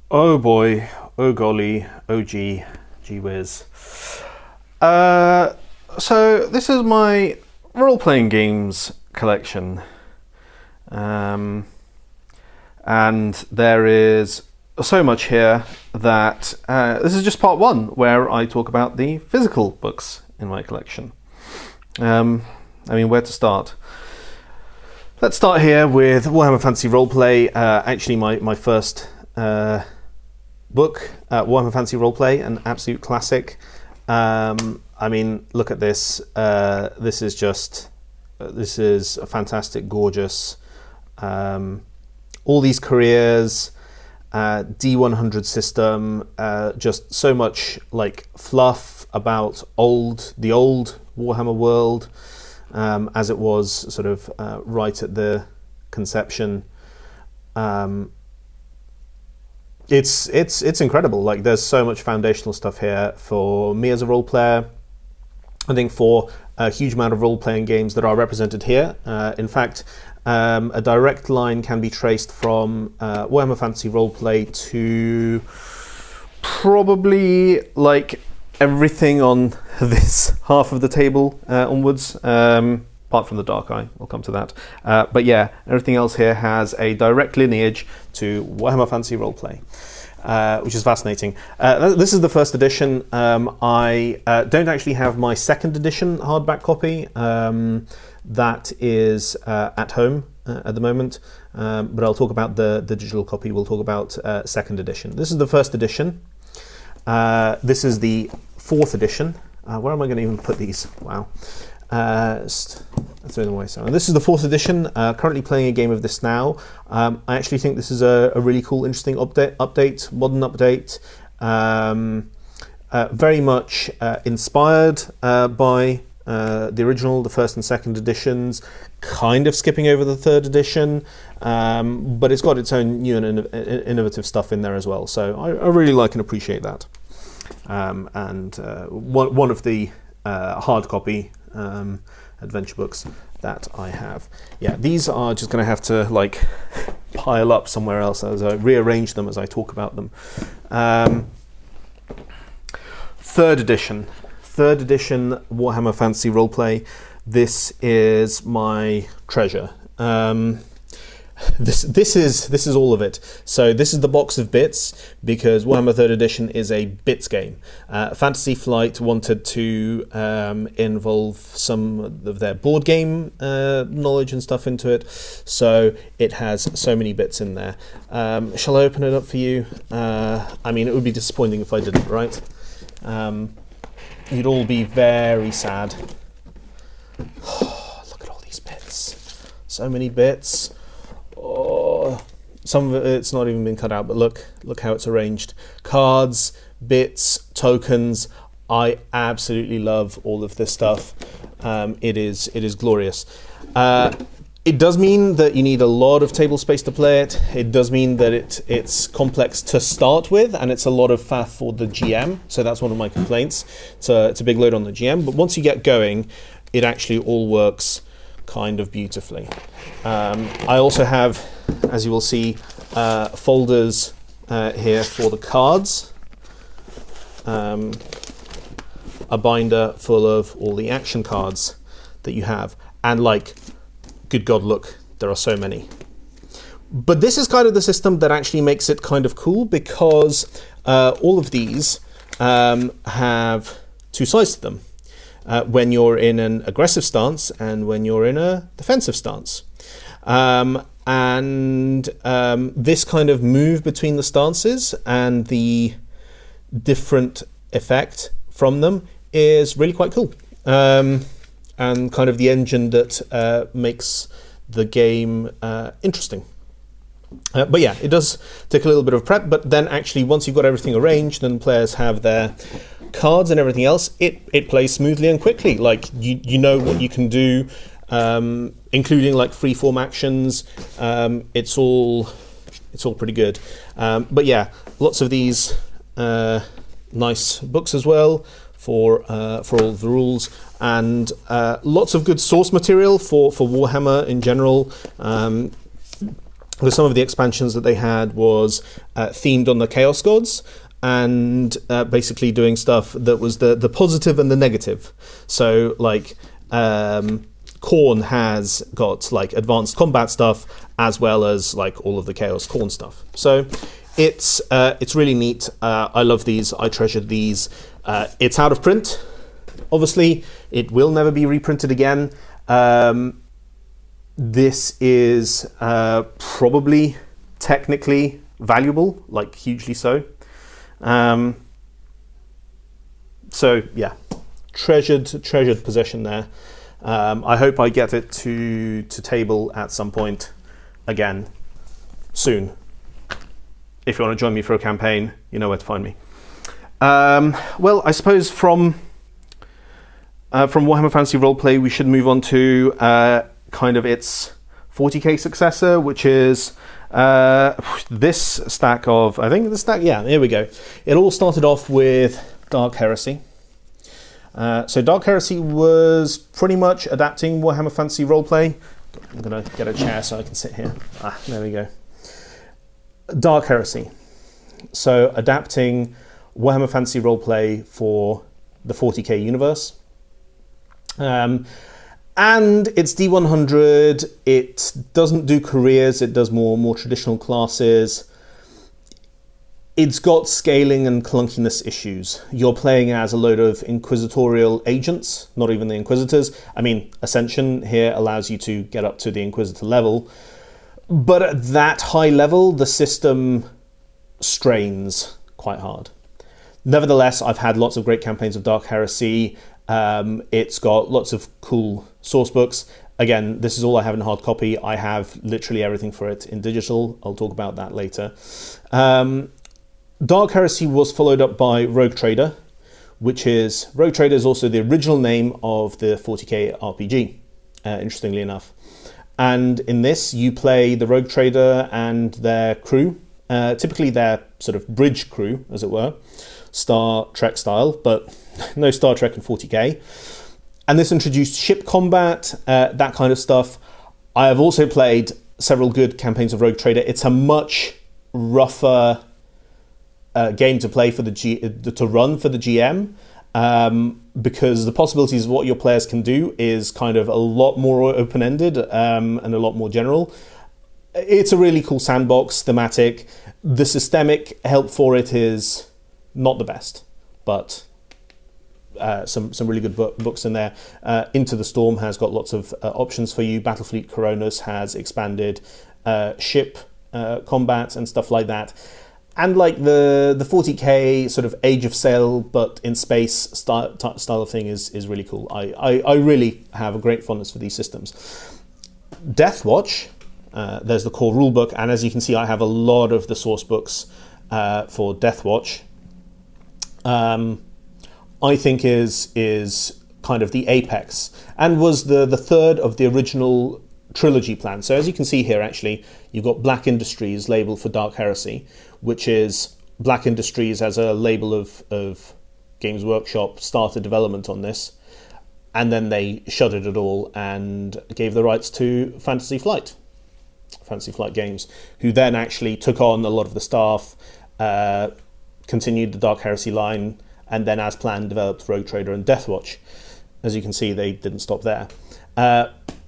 Oh boy, oh golly, oh gee whiz. Uh, so this is my role-playing games collection, um, and there is so much here that this is just part one, where I talk about the physical books in my collection. Where to start? Let's start here with Warhammer Fantasy Roleplay. Actually, my first book, Warhammer Fantasy Roleplay, an absolute classic. Look at this. This is a fantastic, gorgeous. All these careers, D100 system, just so much like fluff about the old Warhammer world, as it was sort of right at the conception. It's incredible. Like, there's so much foundational stuff here for me as a role player. I think for a huge amount of role-playing games that are represented here. In fact, a direct line can be traced from Warhammer Fantasy Roleplay to probably like everything on this half of the table onwards, apart from the Dark Eye. We'll come to that. But yeah, everything else here has a direct lineage to Warhammer Fantasy Roleplay, which is fascinating. This is the first edition. I don't actually have my second edition hardback copy. That is at home at the moment, but I'll talk about the digital copy. We'll talk about second edition. This is the first edition. This is the fourth edition. Where am I going to even put these? Wow. Let's throw them away. So this is the fourth edition. Currently playing a game of this now. I actually think this is a really cool, interesting update, modern update. Very much inspired by the original, the first and second editions, kind of skipping over the third edition, but it's got its own new and innovative stuff in there as well. So I really like and appreciate that. One of the hard copy adventure books that I have. Yeah, these are just going to have to like pile up somewhere else as I rearrange them as I talk about them. Third edition Warhammer Fantasy Roleplay. This is my treasure. This is all of it. So this is the box of bits, because Warhammer 3rd Edition is a bits game. Fantasy Flight wanted to involve some of their board game knowledge and stuff into it, so it has so many bits in there. Shall I open it up for you? It would be disappointing if I didn't, right? You'd all be very sad. Look at all these bits. So many bits. Oh, some of it's not even been cut out, but look how it's arranged. Cards, bits, tokens. I absolutely love all of this stuff. It is glorious. It does mean that you need a lot of table space to play it. It does mean that it's complex to start with, and it's a lot of faff for the GM. So that's one of my complaints. It's a big load on the GM, but once you get going, it actually all works kind of beautifully. I also have, as you will see, folders here for the cards, a binder full of all the action cards that you have, and like, good God, look, there are so many. But this is kind of the system that actually makes it kind of cool, because all of these have two sides to them. When you're in an aggressive stance and when you're in a defensive stance. This kind of move between the stances and the different effect from them is really quite cool. And kind of the engine that makes the game interesting. But yeah, it does take a little bit of prep, but then actually once you've got everything arranged and players have their cards and everything else, it plays smoothly and quickly. Like, you know what you can do, including like freeform actions. It's all pretty good. But yeah, lots of these nice books as well for all the rules, and lots of good source material for Warhammer in general. some of the expansions that they had was themed on the Chaos Gods, and basically doing stuff that was the positive and the negative. So like Khorne has got like advanced combat stuff as well as like all of the Chaos Khorne stuff. So it's really neat. I love these. I treasured these. It's out of print. Obviously, it will never be reprinted again. This is probably technically valuable, like hugely so. So yeah, treasured possession there. I hope I get it to table at some point again soon. If you want to join me for a campaign, you know where to find me. Well, I suppose from Warhammer Fantasy Roleplay, we should move on to kind of its 40k successor, which is this stack of, I think the stack, yeah, here we go. It all started off with Dark Heresy. So Dark Heresy was pretty much adapting Warhammer Fantasy Roleplay. I'm going to get a chair so I can sit here. There we go. Dark Heresy. So adapting Warhammer Fantasy Roleplay for the 40k universe. And it's D100. It doesn't do careers. It does more traditional classes. It's got scaling and clunkiness issues. You're playing as a load of inquisitorial agents, not even the Inquisitors. I mean, Ascension here allows you to get up to the Inquisitor level. But at that high level, the system strains quite hard. Nevertheless, I've had lots of great campaigns of Dark Heresy. It's got lots of cool source books. Again, this is all I have in hard copy. I have literally everything for it in digital. I'll talk about that later. Dark Heresy was followed up by Rogue Trader, Rogue Trader is also the original name of the 40k RPG, interestingly enough. And in this, you play the Rogue Trader and their crew, typically their sort of bridge crew, as it were, Star Trek style, but no Star Trek in 40k. And this introduced ship combat, that kind of stuff. I have also played several good campaigns of Rogue Trader. It's a much rougher game to play to run for the GM, because the possibilities of what your players can do is kind of a lot more open-ended and a lot more general. It's a really cool sandbox thematic. The systemic help for it is not the best, but some really good books in there. Into the Storm has got lots of options for you. Battlefleet Coronis has expanded ship combat and stuff like that. And like the 40k sort of Age of Sail, but in space style of thing is really cool. I really have a great fondness for these systems. Deathwatch, there's the core rulebook, and as you can see, I have a lot of the source books for Deathwatch. I think is kind of the apex, and was the third of the original trilogy plan. So as you can see here, actually, you've got Black Industries labeled for Dark Heresy, which is Black Industries as a label of Games Workshop started development on this, and then they shuttered it all and gave the rights to Fantasy Flight Games, who then actually took on a lot of the staff, continued the Dark Heresy line, and then as planned developed Rogue Trader and Deathwatch. As you can see, they didn't stop there.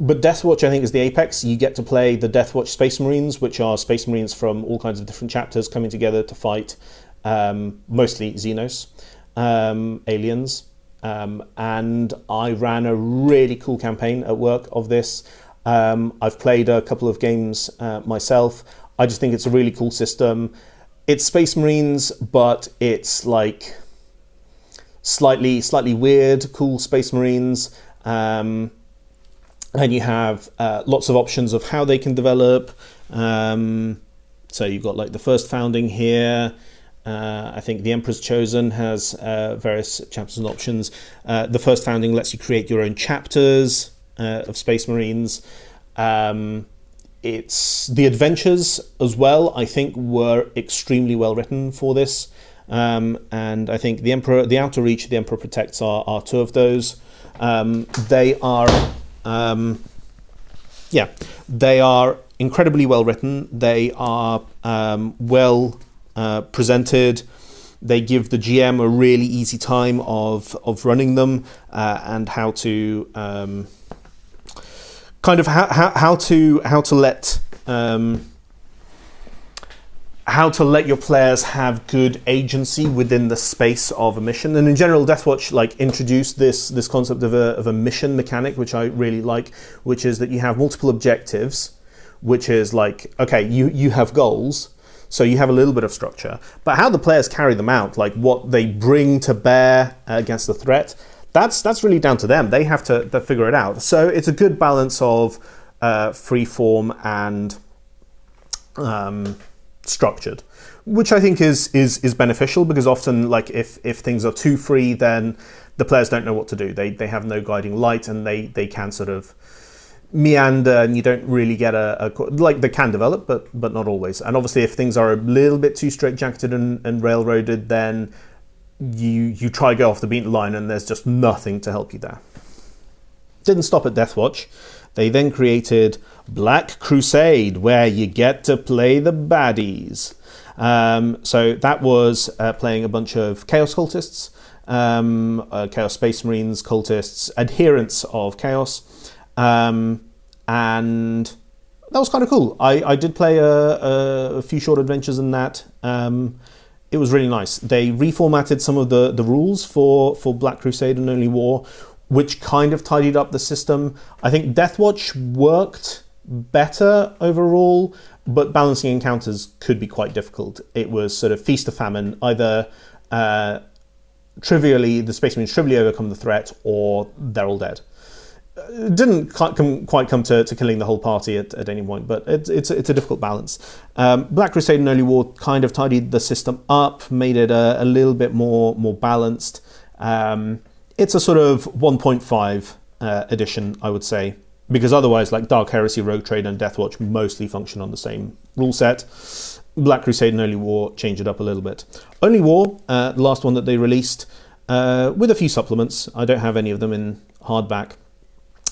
But Deathwatch, I think, is the apex. You get to play the Deathwatch Space Marines, which are Space Marines from all kinds of different chapters coming together to fight mostly Xenos, aliens. And I ran a really cool campaign at work of this. I've played a couple of games myself. I just think it's a really cool system. It's Space Marines, but it's like slightly weird, cool Space Marines. And you have lots of options of how they can develop. So you've got like the first founding here. I think the Emperor's Chosen has various chapters and options. The first founding lets you create your own chapters of Space Marines. It's the adventures as well, I think, were extremely well written for this. And I think the Emperor, the Outer Reach, the Emperor Protects are two of those. They are incredibly well written. They are well presented. They give the GM a really easy time of running them, and how to kind of how to let your players have good agency within the space of a mission. And in general, Deathwatch introduced this concept of a mission mechanic, which I really like, which is that you have multiple objectives, which is okay, you have goals, so you have a little bit of structure, but how the players carry them out, what they bring to bear against the threat, that's really down to them. They have to figure it out. So it's a good balance of free form and structured, which I think is beneficial, because often if things are too free, then the players don't know what to do. They have no guiding light, and they can sort of meander, and you don't really get they can develop, but not always. And obviously if things are a little bit too straitjacketed and railroaded, then you try to go off the beaten line, and there's just nothing to help you there. Didn't stop at Deathwatch. They then created Black Crusade, where you get to play the baddies. So that was playing a bunch of Chaos cultists, Chaos Space Marines cultists, adherents of Chaos, and that was kind of cool. I did play a few short adventures in that. It was really nice. They reformatted some of the rules for Black Crusade and Only War, which kind of tidied up the system. I think Deathwatch worked better overall, but balancing encounters could be quite difficult. It was sort of feast or famine. Either the Space Marines trivially overcome the threat, or they're all dead. It didn't quite come to killing the whole party at any point, but it's a difficult balance. Black Crusade and Only War kind of tidied the system up, made it a little bit more balanced. It's a sort of 1.5 edition, I would say, because otherwise, Dark Heresy, Rogue Trader, and Deathwatch mostly function on the same rule set. Black Crusade and Only War changed it up a little bit. Only War, the last one that they released, with a few supplements, I don't have any of them in hardback,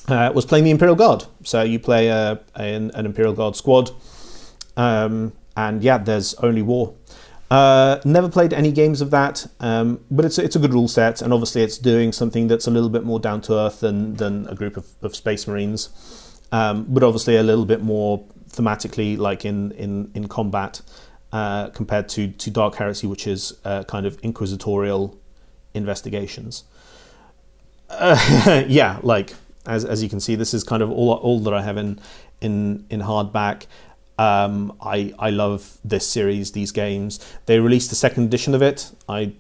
was playing the Imperial Guard. So you play an Imperial Guard squad, and yeah, there's Only War. Never played any games of that, but it's a good rule set, and obviously it's doing something that's a little bit more down to earth than a group of Space Marines, but obviously a little bit more thematically in combat, compared to Dark Heresy, which is kind of inquisitorial investigations. Yeah, as you can see, this is kind of all that I have in hardback. I love this series, these games. They released a second edition of it. I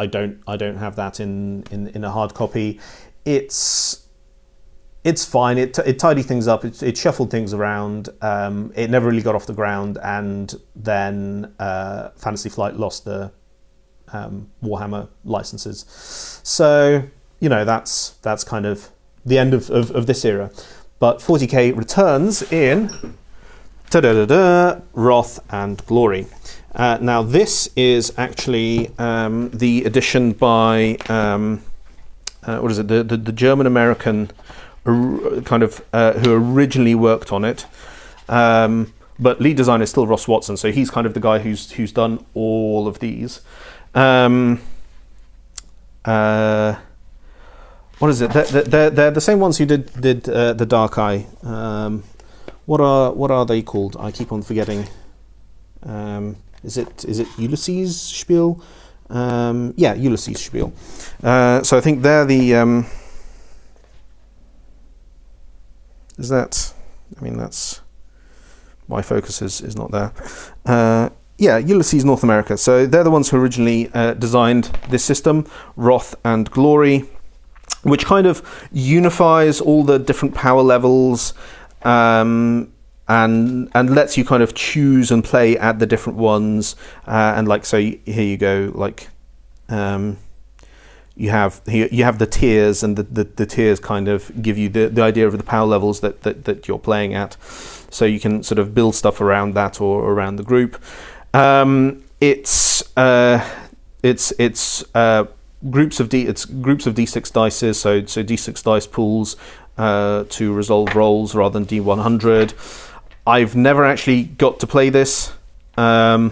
don't have that in a hard copy. It's fine. It tidied things up. It shuffled things around. It never really got off the ground, and then Fantasy Flight lost the Warhammer licenses. So that's kind of the end of this era. But 40k returns in Roth and Glory. Now this is actually the edition by what is it? The German American kind of who originally worked on it, but lead designer is still Ross Watson. So he's kind of the guy who's done all of these. What is it? They're the same ones who did the Dark Eye. What are they called? I keep on forgetting. Is it Ulysses Spiel? Yeah, Ulysses Spiel. So I think they're the. Is that? I mean, that's my focus is not there. Yeah, Ulysses North America. So they're the ones who originally designed this system, Roth and Glory, which kind of unifies all the different power levels, and lets you kind of choose and play at the different ones. And so here you go, you have the tiers, and the tiers kind of give you the idea of the power levels that you're playing at, so you can sort of build stuff around that or around the group. It's groups of D6 dice, so D6 dice pools to resolve rolls rather than D100. I've never actually got to play this, so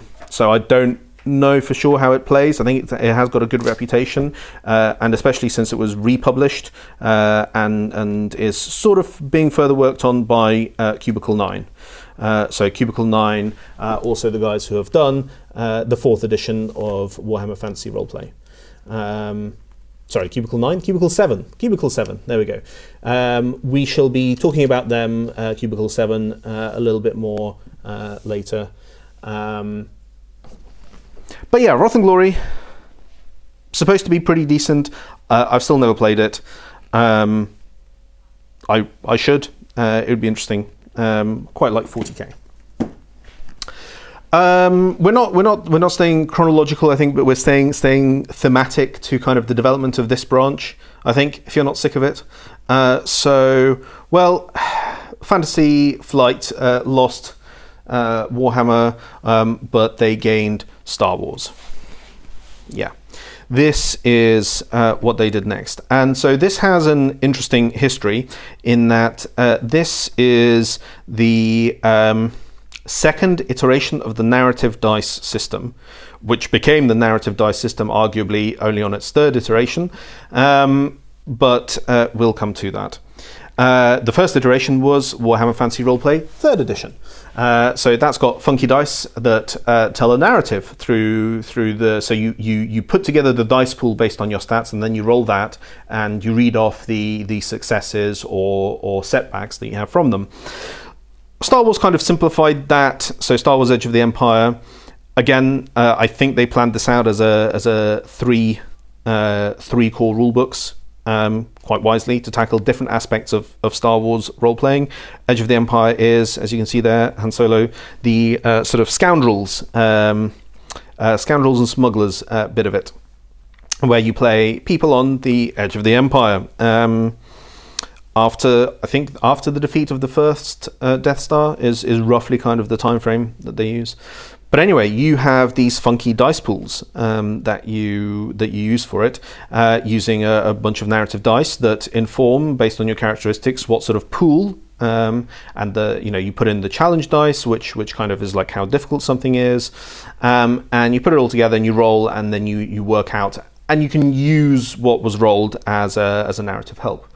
I don't know for sure how it plays. I think it has got a good reputation, and especially since it was republished and is sort of being further worked on by Cubicle 9. So Cubicle 9, also the guys who have done the 4th edition of Warhammer Fantasy Roleplay. Sorry, Cubicle 9? Cubicle 7. Cubicle 7, there we go. We shall be talking about them, Cubicle 7, a little bit more later. But yeah, Roth and Glory, supposed to be pretty decent. I've still never played it. I should. It would be interesting. Quite like 40k. We're not staying chronological, I think, but we're staying thematic to kind of the development of this branch, I think, if you're not sick of it. Fantasy Flight lost Warhammer, but they gained Star Wars. Yeah. This is what they did next. And so this has an interesting history in that this is the second iteration of the narrative dice system, which became the narrative dice system arguably only on its 3rd iteration, but we'll come to that. The first iteration was Warhammer Fantasy Roleplay 3rd edition. So that's got funky dice that tell a narrative through the. So you put together the dice pool based on your stats, and then you roll that, and you read off the successes or setbacks that you have from them. Star Wars kind of simplified that. So Star Wars: Edge of the Empire. Again, I think they planned this out as a three core rule books. Quite wisely to tackle different aspects of Star Wars role-playing. Edge of the Empire is, as you can see there, Han Solo, the sort of scoundrels and smugglers bit of it, where you play people on the edge of the Empire. After the defeat of the first Death Star is roughly kind of the time frame that they use. But anyway, you have these funky dice pools that you use for it, using a bunch of narrative dice that inform, based on your characteristics, what sort of pool. And you put in the challenge dice, which kind of is like how difficult something is, and you put it all together and you roll, and then you work out, and you can use what was rolled as a narrative help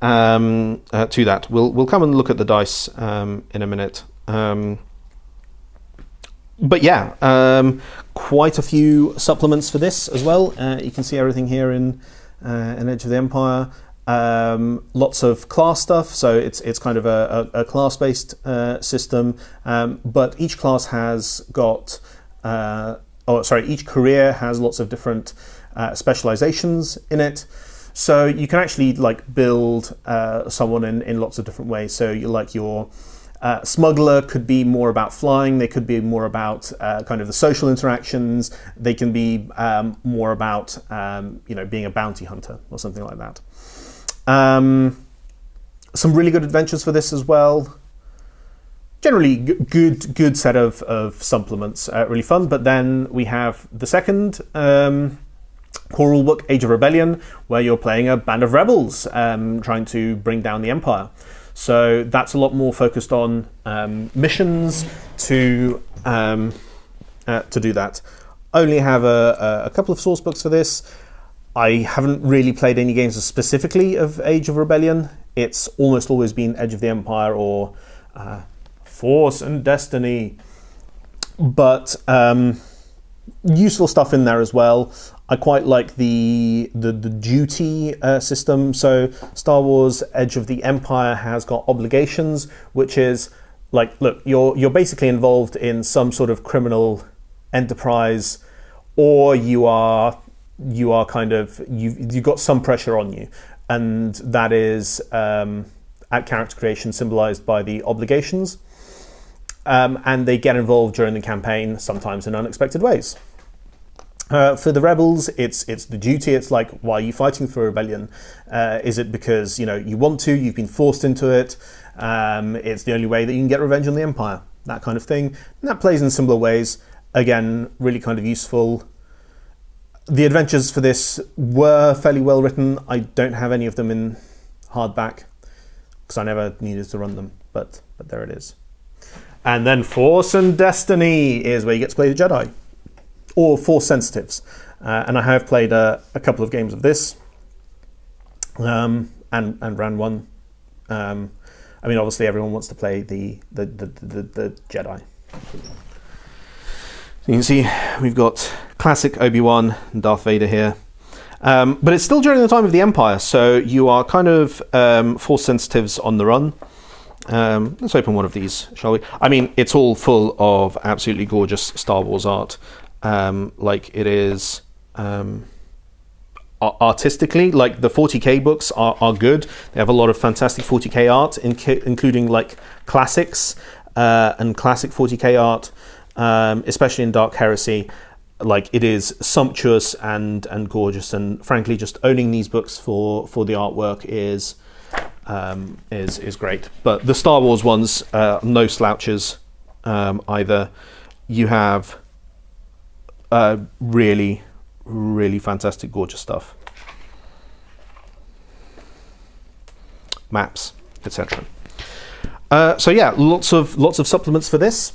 to that. We'll come and look at the dice in a minute. But yeah, quite a few supplements for this as well. You can see everything here in Edge of the Empire. Lots of class stuff, so it's kind of a class-based system. But each class has got, each career has lots of different specializations in it. So you can actually like build someone in lots of different ways. So your smuggler could be more about flying. They could be more about kind of the social interactions. They can be more about being a bounty hunter or something like that. Some really good adventures for this as well. Generally good set of supplements. Really fun. But then we have the second core rulebook, Age of Rebellion, where you're playing a band of rebels trying to bring down the Empire. So that's a lot more focused on missions to do that. Only have a couple of source books for this. I haven't really played any games specifically of Age of Rebellion. It's almost always been Edge of the Empire or Force and Destiny. But useful stuff in there as well. I quite like the duty system. So Star Wars Edge of the Empire has got obligations, which is like, look, you're basically involved in some sort of criminal enterprise, or you've got some pressure on you, and that is at character creation symbolized by the obligations, and they get involved during the campaign, sometimes in unexpected ways. For the rebels, it's the duty. It's like, why are you fighting for a rebellion? Is it because you want to? You've been forced into it. It's the only way that you can get revenge on the Empire. That kind of thing. And that plays in similar ways. Again, really kind of useful. The adventures for this were fairly well written. I don't have any of them in hardback because I never needed to run them. But there it is. And then Force and Destiny is where you get to play the Jedi, or Force sensitives. And I have played a couple of games of this, and ran one. I mean, obviously, everyone wants to play the Jedi. So you can see we've got classic Obi-Wan and Darth Vader here. But it's still during the time of the Empire, so you are kind of Force sensitives on the run. Let's open one of these, shall we? I mean, it's all full of absolutely gorgeous Star Wars art. Like it is artistically, like the 40k books are good. They have a lot of fantastic 40k art, including like classics and classic 40k art, especially in Dark Heresy. Like it is sumptuous and gorgeous, and frankly, just owning these books for the artwork is great. But the Star Wars ones, no slouches either. You have really fantastic, gorgeous stuff. Maps, etc. So yeah, lots of supplements for this.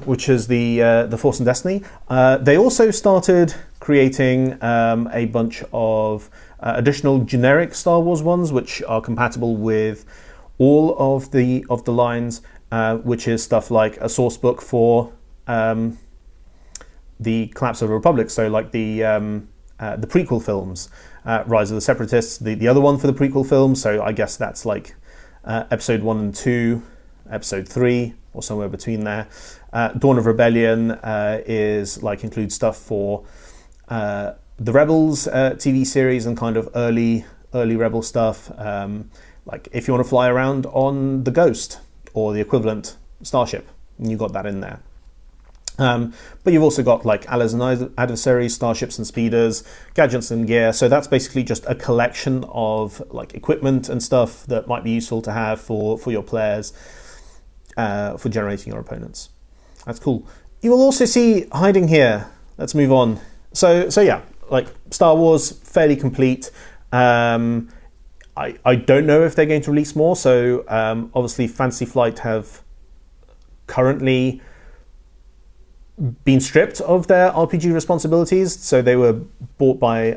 Which is the Force and Destiny. They also started creating a bunch of additional generic Star Wars ones, which are compatible with all of the lines, which is stuff like a source book for the Collapse of the Republic. So like the prequel films, Rise of the Separatists, the other one for the prequel films. So I guess that's like Episode 1 and 2, Episode 3. Or somewhere between there. Dawn of Rebellion includes stuff for the Rebels TV series and kind of early Rebel stuff. Like if you want to fly around on the Ghost or the equivalent starship, you got that in there. But you've also got like allies and adversaries, starships and speeders, gadgets and gear. So that's basically just a collection of like equipment and stuff that might be useful to have for your players. For generating your opponents. That's cool. You will also see hiding here. Let's move on. So yeah, like Star Wars, fairly complete. I don't know if they're going to release more. So obviously Fantasy Flight have currently been stripped of their RPG responsibilities. So they were bought by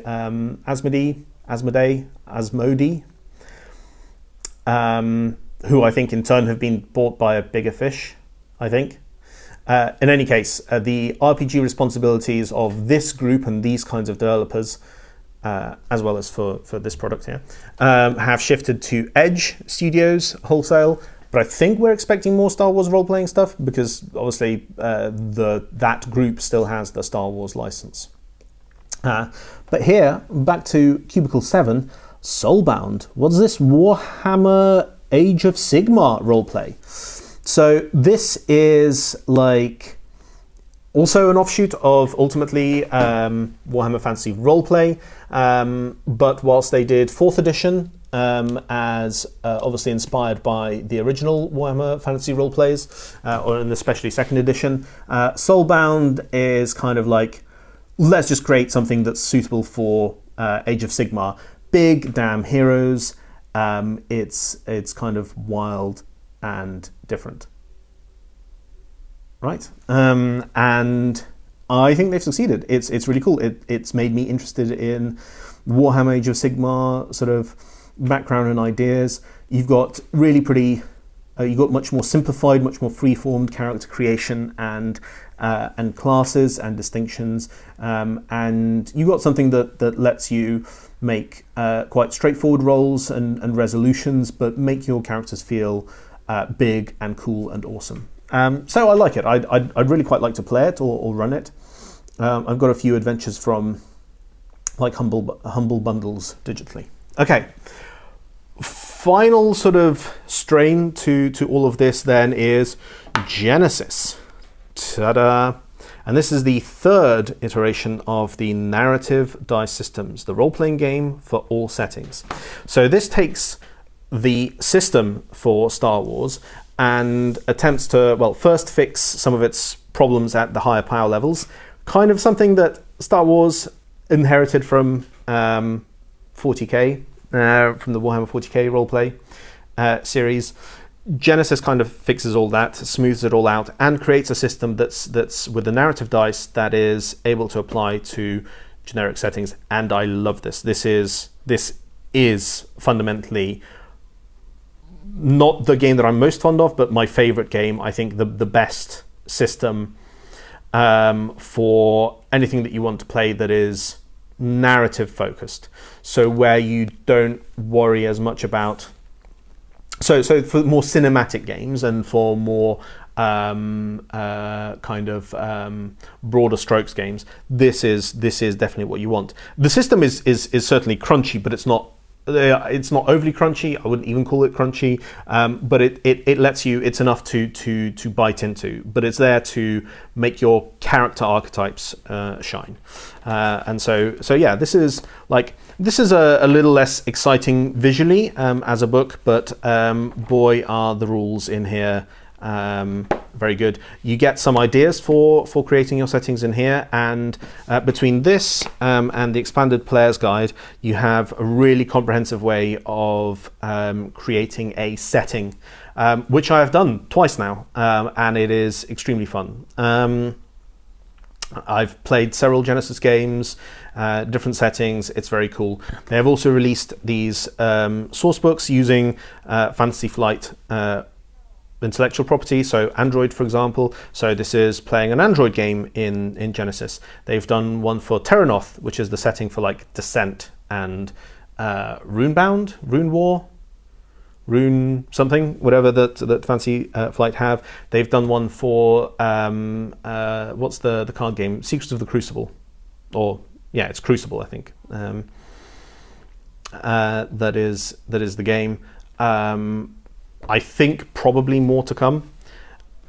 Asmodee. Who I think in turn have been bought by a bigger fish, I think. In any case, the RPG responsibilities of this group and these kinds of developers, as well as for this product here, have shifted to Edge Studios wholesale. But I think we're expecting more Star Wars role-playing stuff because obviously that group still has the Star Wars license. But here, back to Cubicle 7, Soulbound. What's this Warhammer Age of Sigmar roleplay? So this is like also an offshoot of ultimately Warhammer Fantasy Roleplay, but whilst they did 4th edition as obviously inspired by the original Warhammer Fantasy Roleplays, or especially 2nd edition, Soulbound is kind of like, let's just create something that's suitable for Age of Sigmar. Big damn heroes. It's kind of wild and different, right? And I think they've succeeded. It's really cool. It's made me interested in Warhammer Age of Sigmar sort of background and ideas. You've got really pretty. You've got much more simplified, much more free-formed character creation and classes and distinctions, and you got something that lets you make quite straightforward rolls and resolutions, but make your characters feel big and cool and awesome. So I like it. I'd really quite like to play it or run it. I've got a few adventures from like humble bundles digitally. Okay. Final sort of strain to all of this then is Genesis. Ta-da! And this is the 3rd iteration of the narrative dice systems, the role-playing game for all settings. So this takes the system for Star Wars and attempts to, well, first fix some of its problems at the higher power levels, kind of something that Star Wars inherited from 40k, from the Warhammer 40k roleplay series. Genesis kind of fixes all that, smooths it all out, and creates a system that's with the narrative dice that is able to apply to generic settings. And I love this. This is fundamentally not the game that I'm most fond of, but my favorite game. I think the best system for anything that you want to play that is narrative focused. So where you don't worry as much about. So for more cinematic games and for more broader strokes games, this is definitely what you want. The system is certainly crunchy, but it's not overly crunchy. I wouldn't even call it crunchy, but it lets you. It's enough to bite into, but it's there to make your character archetypes shine. And so yeah, this is a little less exciting visually as a book, but boy, are the rules in here very good. You get some ideas for creating your settings in here, and between this and the expanded player's guide, you have a really comprehensive way of creating a setting, which I have done twice now, and it is extremely fun. I've played several Genesis games, different settings. It's very cool. They have also released these source books using Fantasy Flight intellectual property, so Android, for example. So this is playing an Android game in Genesis. They've done one for Terranoth, which is the setting for like Descent and Runebound, Rune War, Rune something, whatever that Fantasy Flight have. They've done one for what's the card game? Secrets of the Crucible, or yeah, it's Crucible, I think. That is the game. I think probably more to come,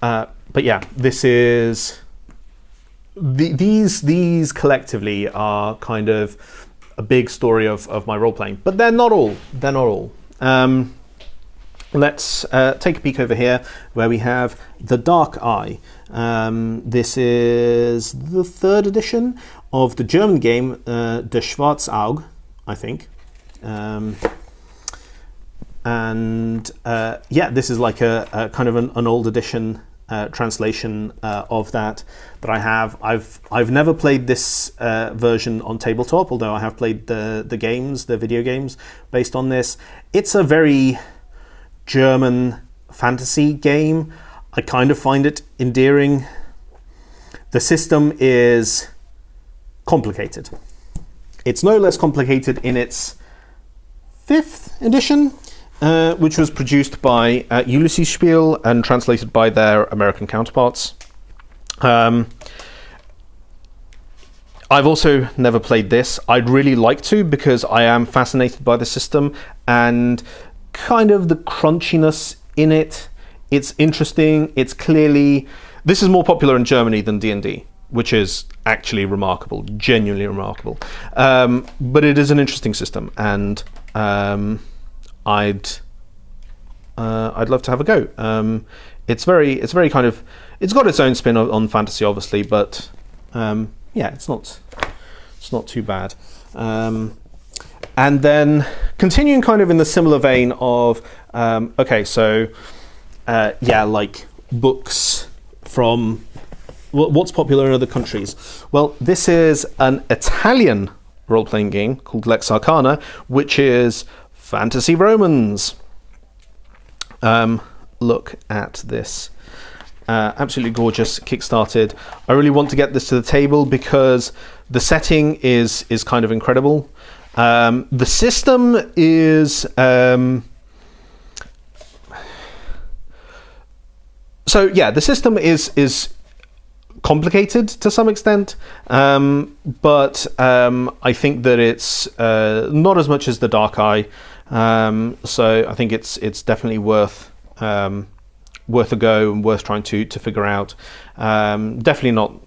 but yeah, this is these collectively are kind of a big story of my role playing, but they're not all. Let's take a peek over here where we have The Dark Eye. This is the 3rd edition of the German game Der Schwarzauge, I think. And yeah, this is like a kind of an old edition translation of that I have. I've never played this version on tabletop, although I have played the video games based on this. It's a very German fantasy game. I kind of find it endearing. The system is complicated. It's no less complicated in its 5th edition, which was produced by Ulysses Spiel and translated by their American counterparts. I've also never played this. I'd really like to, because I am fascinated by the system and kind of the crunchiness in it. It's interesting. It's clearly... This is more popular in Germany than D&D, which is actually remarkable, genuinely remarkable. But it is an interesting system, and I'd love to have a go. It's very kind of, it's got its own spin on fantasy, obviously, but yeah, it's not too bad. And then continuing kind of in the similar vein of okay, so yeah, like books from what's popular in other countries. Well, this is an Italian role-playing game called Lex Arcana, which is Fantasy Romans. Look at this. Absolutely gorgeous, kickstarted. I really want to get this to the table because the setting is kind of incredible. The system is... so yeah, the system is complicated to some extent, but I think that it's not as much as The Dark Eye. So I think it's definitely worth a go and worth trying to figure out. Definitely not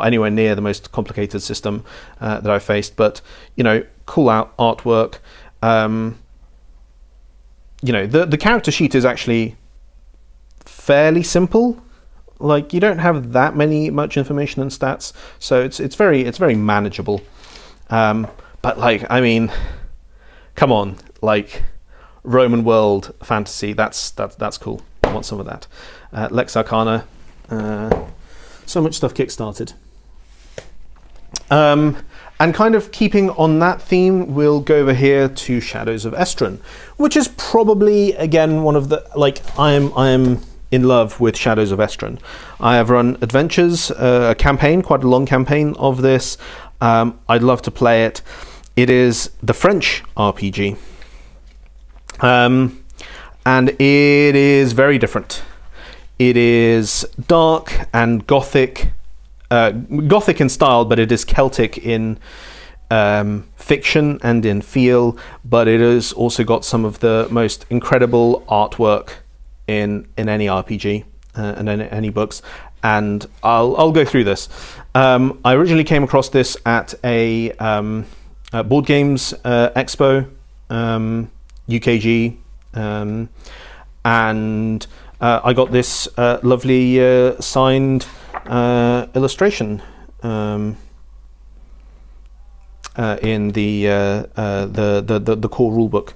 anywhere near the most complicated system that I've faced, but cool artwork. The character sheet is actually fairly simple. Like, you don't have that much information and stats, so it's very manageable. But like, I mean, come on, like Roman world fantasy, that's cool. want some of that. Lex Arcana. So much stuff kickstarted. And kind of keeping on that theme, we'll go over here to Shadows of Estron, which is probably, again, one of the, like, I am in love with Shadows of Estron. I have run adventures, a campaign, quite a long campaign of this. I'd love to play it. It is the French RPG. And it is very different. It is dark and gothic in style, but it is Celtic in fiction and in feel, but it has also got some of the most incredible artwork in any RPG and in any books. And I'll go through this. I originally came across this at a board games expo, UKG, and I got this lovely signed illustration in the core rulebook,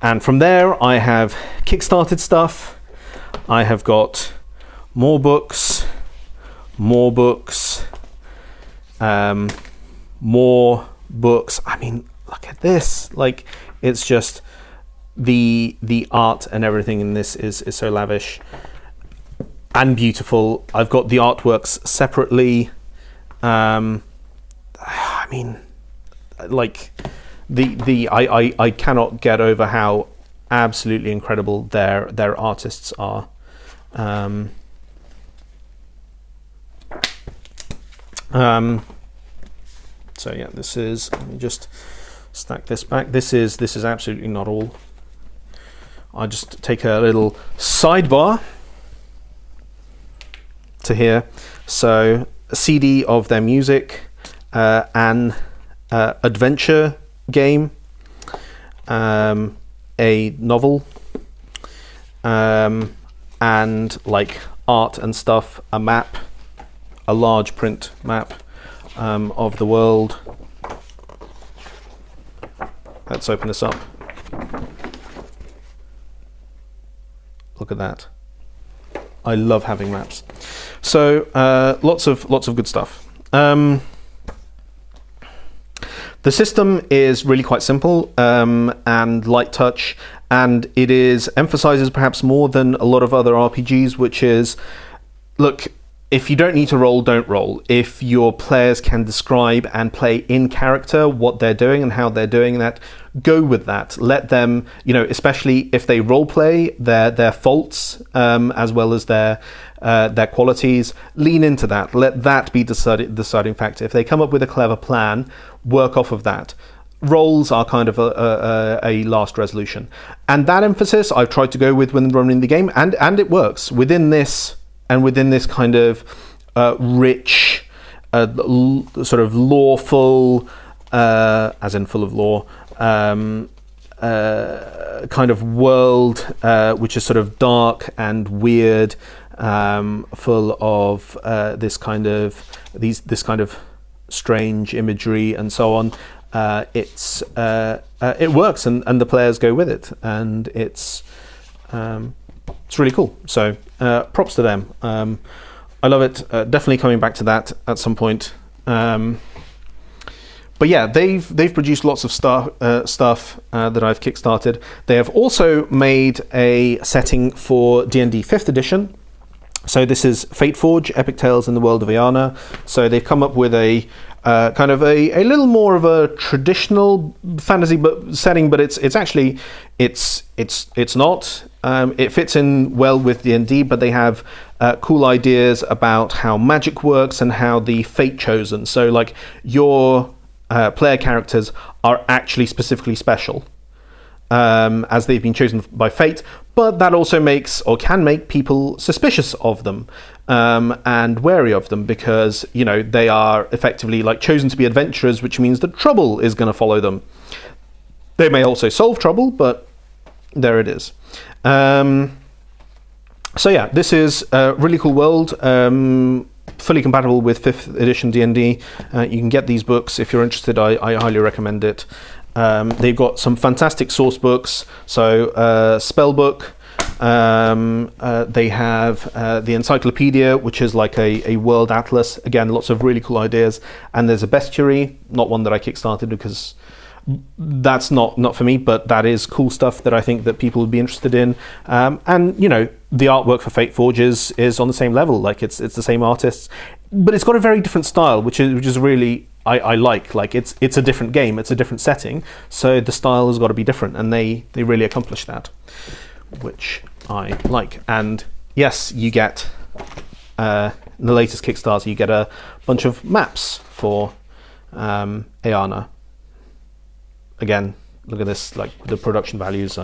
and from there I have kickstarted stuff. I have got more books, more books. I mean, look at this! Like, it's just the art and everything in this is so lavish and beautiful. I've got the artworks separately. I mean, like I cannot get over how absolutely incredible their artists are. So yeah, this is, let me just stack this back. This is absolutely not all. I'll just take a little sidebar to here. So a CD of their music, an adventure game, a novel, and like art and stuff, a map, a large print map of the world. Let's open this up. Look at that. I love having maps. So lots of good stuff. The system is really quite simple and light touch, and it emphasizes perhaps more than a lot of other RPGs, which is, look, if you don't need to roll, don't roll. If your players can describe and play in character what they're doing and how they're doing that, go with that. Let them, especially if they role play their faults as well as their qualities, lean into that. Let that be the deciding factor. If they come up with a clever plan, work off of that. Roles are kind of a last resolution, and that emphasis I've tried to go with when running the game, and it works within this. And within this kind of rich, sort of lawful, as in full of law, kind of world, which is sort of dark and weird, full of this kind of strange imagery and so on. It works, and the players go with it, and it's really cool. So props to them. I love it. Definitely coming back to that at some point. But yeah, they've produced lots of stuff that I've kickstarted. They have also made a setting for D&D 5th edition. So this is Fateforge, Epic Tales in the World of Iana. So they've come up with a kind of a little more of a traditional fantasy setting, but it's actually not. It fits in well with D&D, but they have cool ideas about how magic works and how the fate chosen. So like your player characters are actually specifically special, as they've been chosen by fate, but that also makes or can make people suspicious of them and wary of them, because they are effectively like chosen to be adventurers, which means that trouble is going to follow them. They may also solve trouble, but there it is. So yeah, this is a really cool world, fully compatible with 5th edition D&D. You can get these books if you're interested. I highly recommend it. They've got some fantastic source books. So spell book, They have the encyclopedia, which is like a world atlas. Again, lots of really cool ideas. And there's a bestiary, not one that I kickstarted because that's not for me, but that is cool stuff that I think that people would be interested in. And the artwork for Fate Forge is on the same level. Like it's the same artists, but it's got a very different style, which is really I like. Like it's a different game, it's a different setting, so the style has got to be different, and they really accomplish that, which I like. And yes, you get in the latest Kickstarter, you get a bunch of maps for Ayana. Again, look at this, like the production values,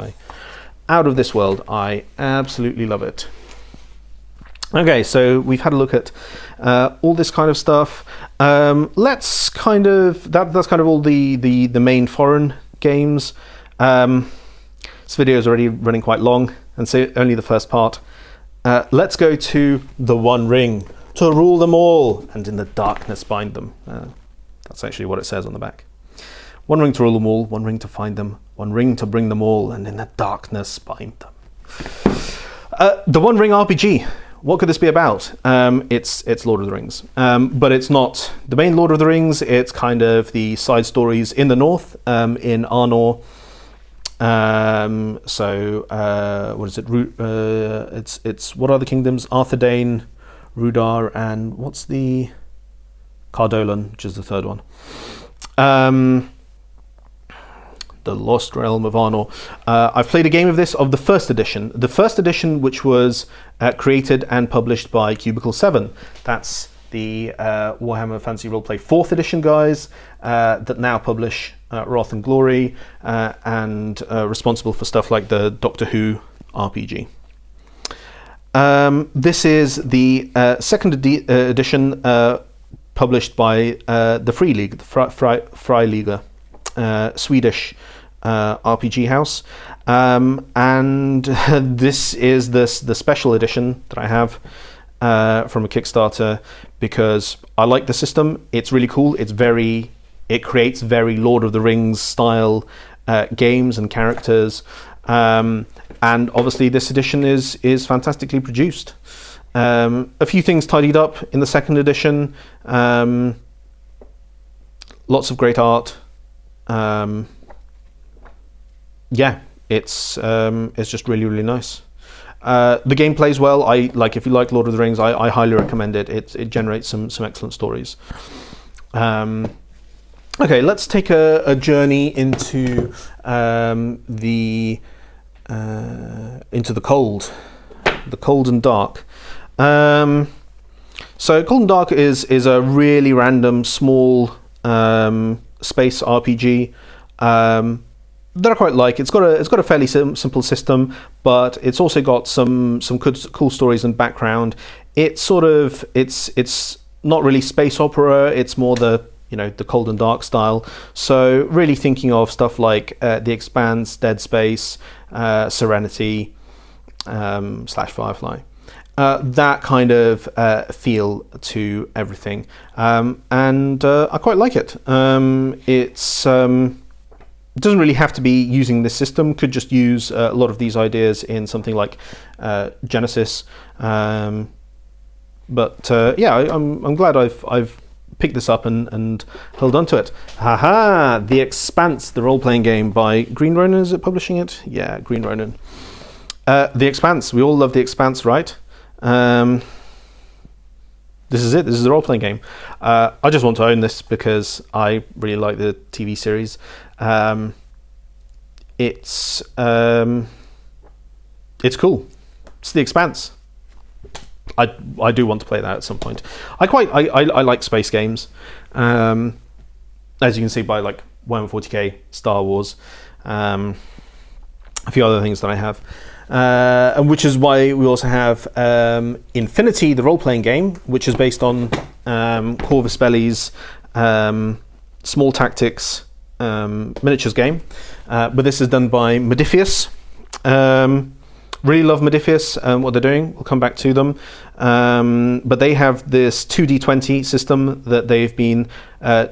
out of this world. I absolutely love it. Okay, so we've had a look at all this kind of stuff. Let's kind of that's kind of all the main foreign games. This video is already running quite long, and so only the first part. Let's go to the One Ring to rule them all, and in the darkness bind them. That's actually what it says on the back. One ring to rule them all, one ring to find them, one ring to bring them all, and in the darkness bind them. The One Ring RPG. What could this be about? It's Lord of the Rings, but it's not the main Lord of the Rings. It's kind of the side stories in the north, in Arnor. What is it? It's what are the kingdoms? Arthedain, Rudar, and what's the Cardolan, which is the third one. The Lost Realm of Arnor. I've played a game of this, of the first edition. The first edition, which was created and published by Cubicle 7. That's the Warhammer Fantasy Roleplay 4th edition guys that now publish Roth and Glory and responsible for stuff like the Doctor Who RPG. This is the second edition published by the Free League, the Freiligga, Swedish RPG house, and this is the special edition that I have from a Kickstarter because I like the system. It's really cool. It creates very Lord of the Rings style games and characters, and obviously this edition is fantastically produced. A few things tidied up in the second edition. Lots of great art. It's just really nice. The game plays well. If you like Lord of the Rings, I highly recommend it. It generates some excellent stories. Okay, let's take a journey into the cold and dark. So Cold and Dark is a really random small space RPG that I quite like. It's got a fairly simple system, but it's also got some cool stories and background. It's not really space opera. It's more the Cold and Dark style. So really thinking of stuff like The Expanse, Dead Space, Serenity, / Firefly. That kind of feel to everything, and I quite like it. It doesn't really have to be using this system. Could just use a lot of these ideas in something like Genesis. I'm glad I've picked this up and held on to it. Haha! The Expanse, the role-playing game by Green Ronin. Is it publishing it? Yeah, Green Ronin. The Expanse. We all love The Expanse, right? This is it. This is the role-playing game. I just want to own this because I really like the TV series. It's cool. It's The Expanse. I do want to play that at some point. I like space games. As you can see by like Warhammer 40k, Star Wars, a few other things that I have. And which is why we also have Infinity, the role-playing game, which is based on Corvus Belli's small tactics miniatures game. But this is done by Modifius, Really love Modifius and what they're doing. We'll come back to them. But they have this 2D20 system that they've been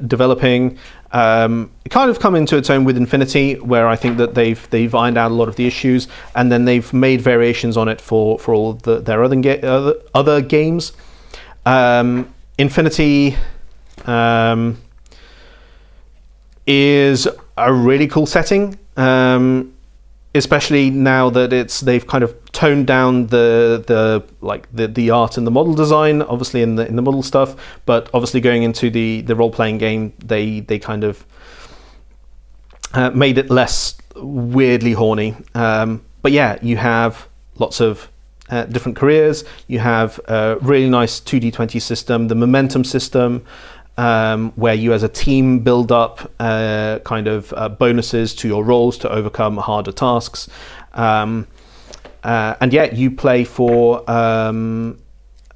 developing. It kind of come into its own with Infinity, where I think that they've ironed out a lot of the issues, and then they've made variations on it for all their other games. Infinity is a really cool setting. Especially now that they've kind of toned down the art and the model design, obviously in the model stuff, but obviously going into the role-playing game, they kind of made it less weirdly horny. But yeah, you have lots of different careers. You have a really nice 2D20 system, the momentum system, where you as a team build up bonuses to your roles to overcome harder tasks. And yeah, you play for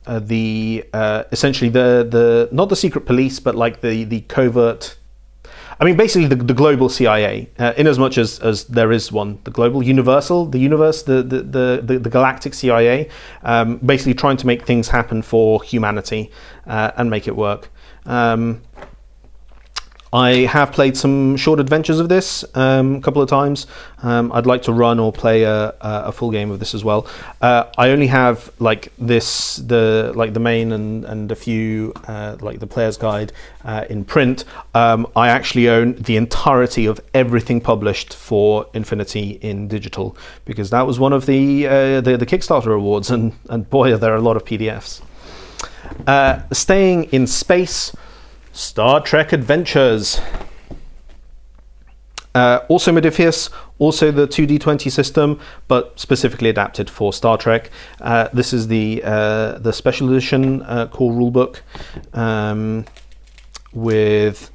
essentially the not the secret police, but like the covert. I mean, basically the global CIA, in as much as there is one, the global universal, the universe, the galactic CIA, basically trying to make things happen for humanity and make it work. I have played some short adventures of this a couple of times. I'd like to run or play a full game of this as well. I only have the main and a few the player's guide in print. I actually own the entirety of everything published for Infinity in digital, because that was one of the Kickstarter awards, and boy, are there a lot of PDFs. Staying in space, Star Trek Adventures. Also Modifius, also the 2D20 system, but specifically adapted for Star Trek. This is the special edition core rulebook with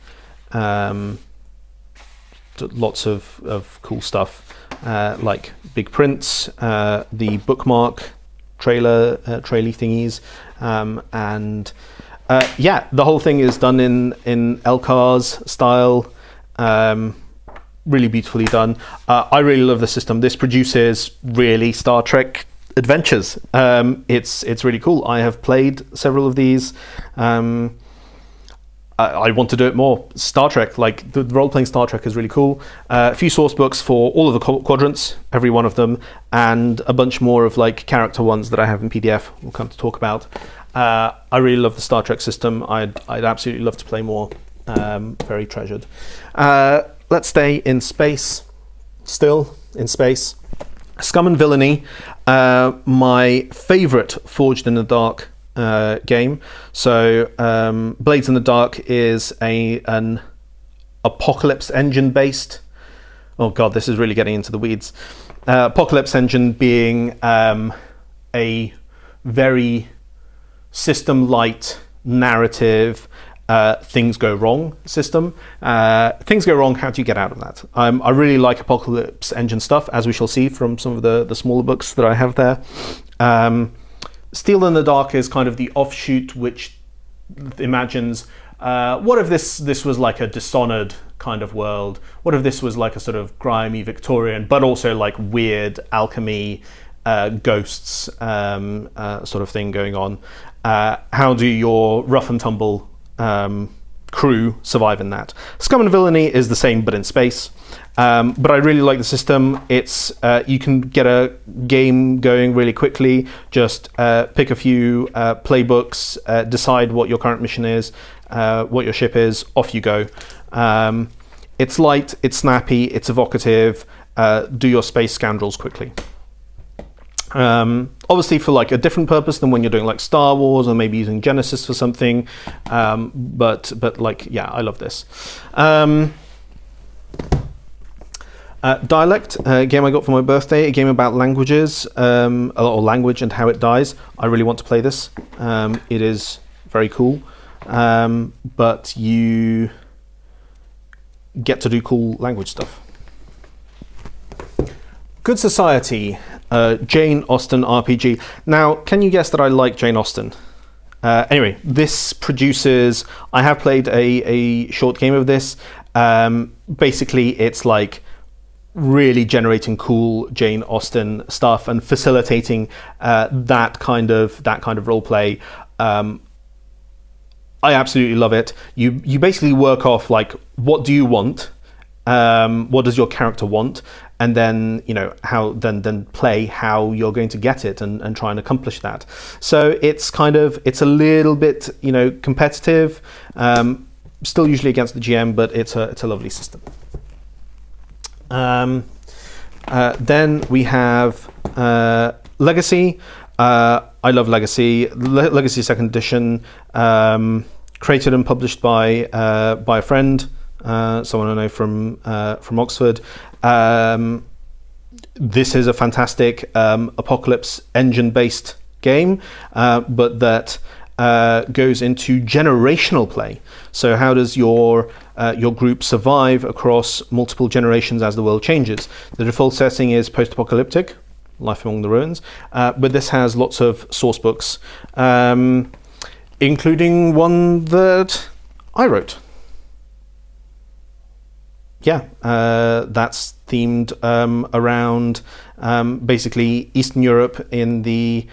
lots of cool stuff, like big prints, the bookmark trailer thingies, and yeah, the whole thing is done in LCARS style, really beautifully done. I really love the system. This produces really Star Trek adventures. It's really cool. I have played several of these. I want to do it more. Star Trek, like the role-playing Star Trek is really cool. A few source books for all of the quadrants, every one of them, and a bunch more of like character ones that I have in PDF we'll come to talk about. I really love the Star Trek system. I'd absolutely love to play more. Very treasured. Let's stay in space. Still in space. Scum and Villainy, my favourite Forged in the Dark game. So Blades in the Dark is an Apocalypse engine based. Oh god, this is really getting into the weeds. Apocalypse engine being a very system light narrative, things go wrong system. Things go wrong, how do you get out of that? I really like Apocalypse engine stuff, as we shall see from some of the smaller books that I have there. Steel in the Dark is kind of the offshoot, which imagines what if this was like a Dishonored kind of world? What if this was like a sort of grimy Victorian, but also like weird alchemy, ghosts sort of thing going on? How do your rough and tumble crew survive in that? Scum and Villainy is the same but in space, but I really like the system. It's you can get a game going really quickly. Just pick a few playbooks, decide what your current mission is, what your ship is, off you go. It's light, it's snappy, it's evocative. Do your space scoundrels quickly. Obviously for like a different purpose than when you're doing like Star Wars or maybe using Genesis for something, but like, yeah, I love this. Dialect, a game I got for my birthday, a game about languages, or language and how it dies. I really want to play this. It is very cool, but you get to do cool language stuff. Good Society, Jane Austen RPG. Now, can you guess that I like Jane Austen? Anyway, this produces... I have played a short game of this. Basically, it's like really generating cool Jane Austen stuff and facilitating that kind of role play. I absolutely love it. You basically work off like, what do you want? What does your character want? And then, how then play how you're going to get it and try and accomplish that. So it's a little bit, competitive, still usually against the GM, but it's a lovely system. Then we have Legacy. I love Legacy. Legacy Second Edition, created and published by a friend, someone I know from Oxford. This is a fantastic apocalypse engine-based game, but that goes into generational play. So how does your group survive across multiple generations as the world changes? The default setting is post-apocalyptic, Life Among the Ruins, but this has lots of source books, including one that I wrote. Yeah, that's themed around basically Eastern Europe in the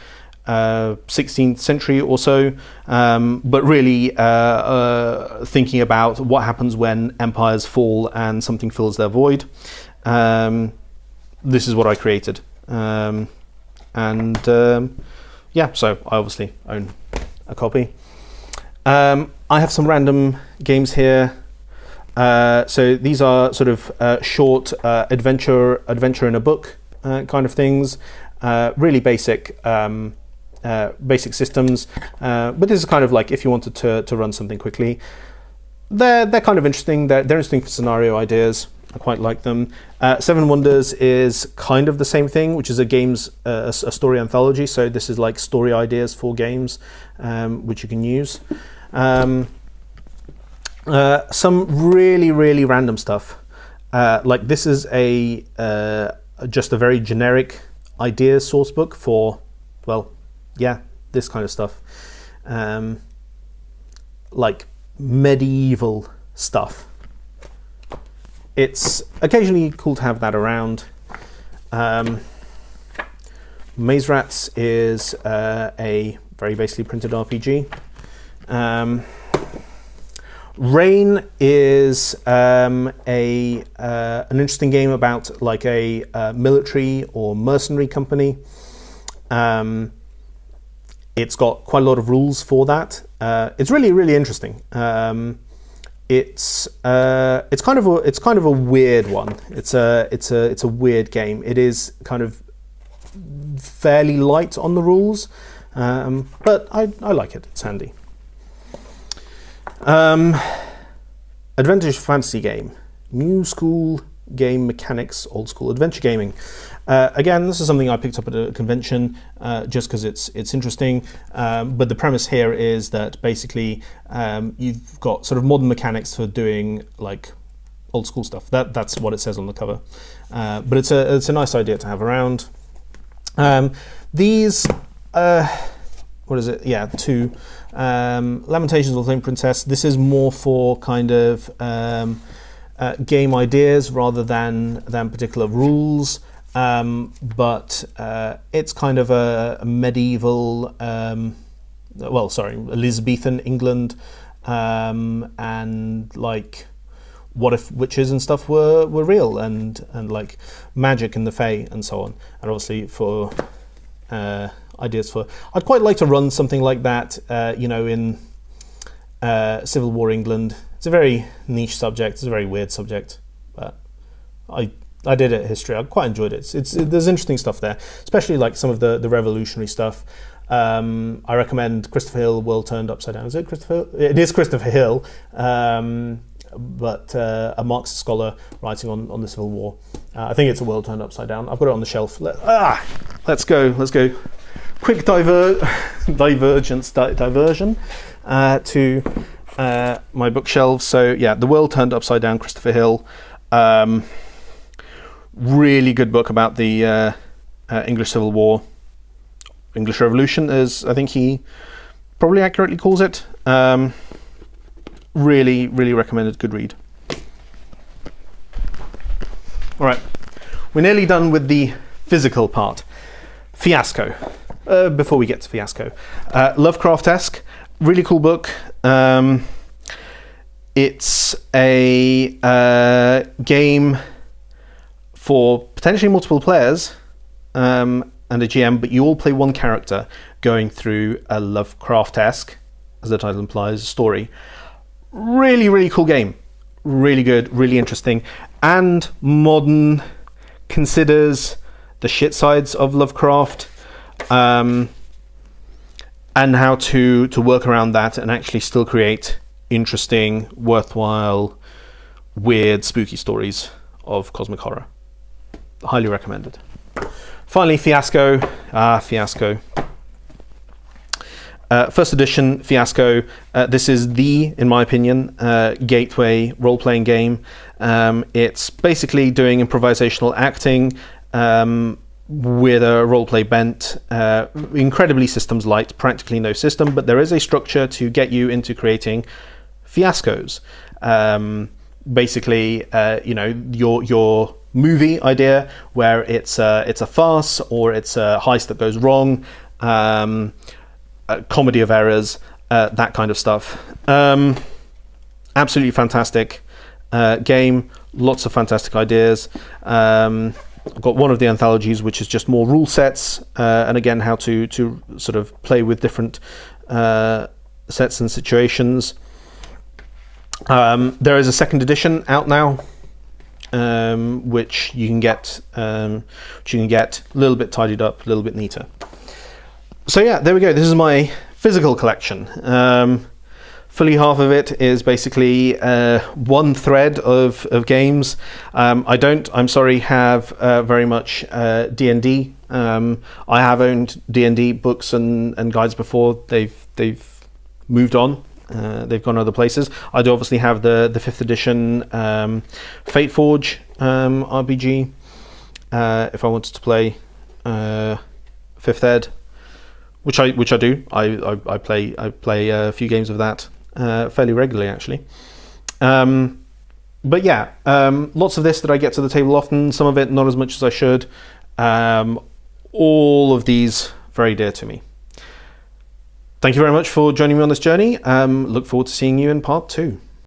16th century or so, but really thinking about what happens when empires fall and something fills their void. This is what I created. So I obviously own a copy. I have some random games here. So these are sort of short adventure in a book kind of things. Really basic systems. But this is kind of like if you wanted to run something quickly. They're kind of interesting. They're interesting for scenario ideas. I quite like them. Seven Wonders is kind of the same thing, which is a story anthology. So this is like story ideas for games, which you can use. Some really, really random stuff. Like this is just a very generic ideas source book for, this kind of stuff. Like medieval stuff. It's occasionally cool to have that around. Maze Rats is a very basically printed RPG. Rain is an interesting game about like a military or mercenary company. It's got quite a lot of rules for that. It's really, really interesting. It's kind of a weird one. It's a weird game. It is kind of fairly light on the rules, but I like it. It's handy. Adventure fantasy game, new school game mechanics, old school adventure gaming. Again, this is something I picked up at a convention just because it's interesting. But the premise here is that basically you've got sort of modern mechanics for doing like old school stuff. That's what it says on the cover. But it's a nice idea to have around. These. What is it? Yeah, two. Lamentations of the Flame Princess. This is more for kind of game ideas rather than particular rules. But it's kind of a medieval, Elizabethan England, and like, what if witches and stuff were real, and like magic and the Fae and so on, and obviously for ideas for. I'd quite like to run something like that, in Civil War England. It's a very niche subject. It's a very weird subject, but I did it at History. I quite enjoyed it. There's interesting stuff there, especially like some of the revolutionary stuff. I recommend Christopher Hill, World Turned Upside Down. Is it Christopher Hill? It is Christopher Hill, but a Marxist scholar writing on the Civil War. I think it's A World Turned Upside Down. I've got it on the shelf. Let's go. Quick diversion to my bookshelves. So yeah, The World Turned Upside Down, Christopher Hill. Really good book about the English Civil War, English Revolution, as I think he probably accurately calls it. Really, really recommended. Good read. All right, we're nearly done with the physical part. Fiasco. Before we get to Fiasco, Lovecraft-esque, really cool book. It's a game for potentially multiple players and a GM, but you all play one character going through a Lovecraft-esque, as the title implies, story. Really, really cool game. Really good, really interesting. And modern, considers the shit sides of Lovecraft, and how to work around that and actually still create interesting, worthwhile, weird, spooky stories of cosmic horror. Highly recommended. Finally, Fiasco. Fiasco. First edition Fiasco. This is in my opinion, gateway role-playing game. It's basically doing improvisational acting with a role-play bent. Incredibly systems light, practically no system, but there is a structure to get you into creating fiascos. Basically, your movie idea where it's a farce or it's a heist that goes wrong. A comedy of errors, that kind of stuff. Absolutely fantastic game, lots of fantastic ideas. I've got one of the anthologies which is just more rule sets, and again how to sort of play with different sets and situations. There is a second edition out now, which you can get a little bit tidied up, a little bit neater. So yeah, there we go. This is my physical collection. Fully half of it is basically one thread of games. I'm sorry, have very much D&D. I have owned D&D books and guides before. They've moved on. They've gone other places. I do obviously have the 5th edition Fate Forge RPG. If I wanted to play 5th Ed. Which I do. I play a few games of that fairly regularly, actually. But yeah, lots of this that I get to the table often. Some of it not as much as I should. All of these very dear to me. Thank you very much for joining me on this journey. Look forward to seeing you in part 2.